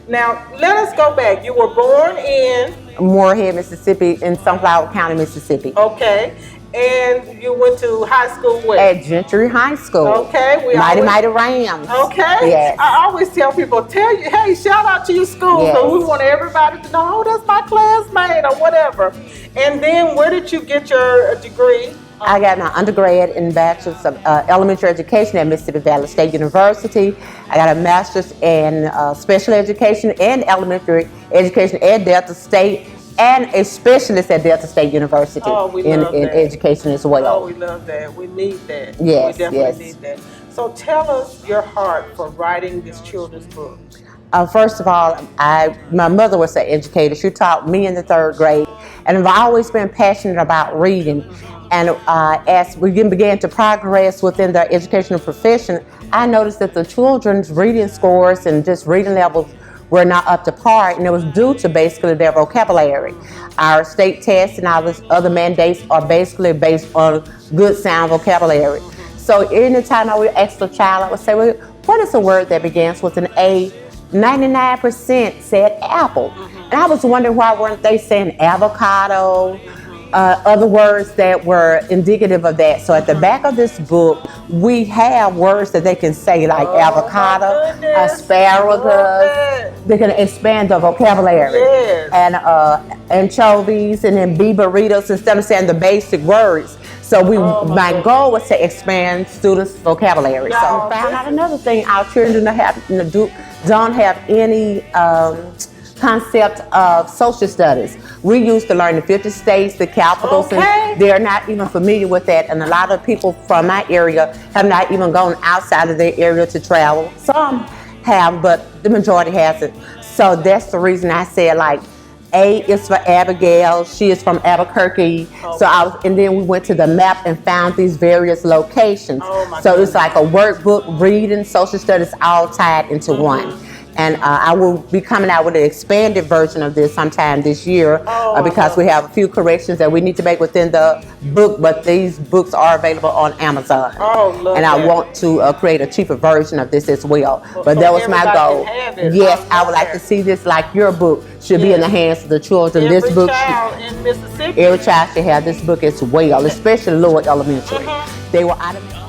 Now, let us go back. You were born in? Moorhead, Mississippi, in Sunflower County, Mississippi. Okay. And you went to high school where? At Gentry High School. Okay. Mighty Rams. Okay. Yes. I always tell people, hey, shout out to your school. Yes. So we want everybody to know, oh, that's my classmate or whatever. And then where did you get your degree? I got my undergrad and bachelor's of elementary education at Mississippi Valley State University. I got a master's in special education and elementary education at Delta State, and a specialist at Delta State University in education as well. Oh, we love that. We need that. Yes, we definitely need that. So tell us your heart for writing this children's book. First of all, my mother was an educator. She taught me in the 3rd grade, and I've always been passionate about reading. And as we began to progress within the educational profession, I noticed that the children's reading scores and just reading levels were not up to par, and it was due to basically their vocabulary. Our state tests and our other mandates are basically based on good sound vocabulary. So anytime I would ask the child, I would say, well, what is a word that begins with an A? 99% said apple. And I was wondering why weren't they saying avocado, other words that were indicative of that. So at the back of this book, we have words that they can say like avocado, asparagus. They can expand the vocabulary. Yes. And anchovies and then beef burritos, instead of saying the basic words. So my goal was to expand students' vocabulary. So I found out another thing, our children don't have any concept of social studies. We used to learn the 50 states, the capitals, and they're not even familiar with that. And a lot of people from my area have not even gone outside of their area to travel. Some have, but the majority hasn't. So that's the reason I said, like, A is for Abigail, she is from Albuquerque. And then we went to the map and found these various locations. So it's like a workbook, reading, social studies, all tied into one. And I will be coming out with an expanded version of this sometime this year because we have a few corrections that we need to make within the book, but these books are available on Amazon. And I want to create a cheaper version of this as well. But that was my goal. Yes, I would like to see this like your book should be in the hands of the children. Every child in Mississippi. Every child should have this book as well, especially lower elementary. They were out of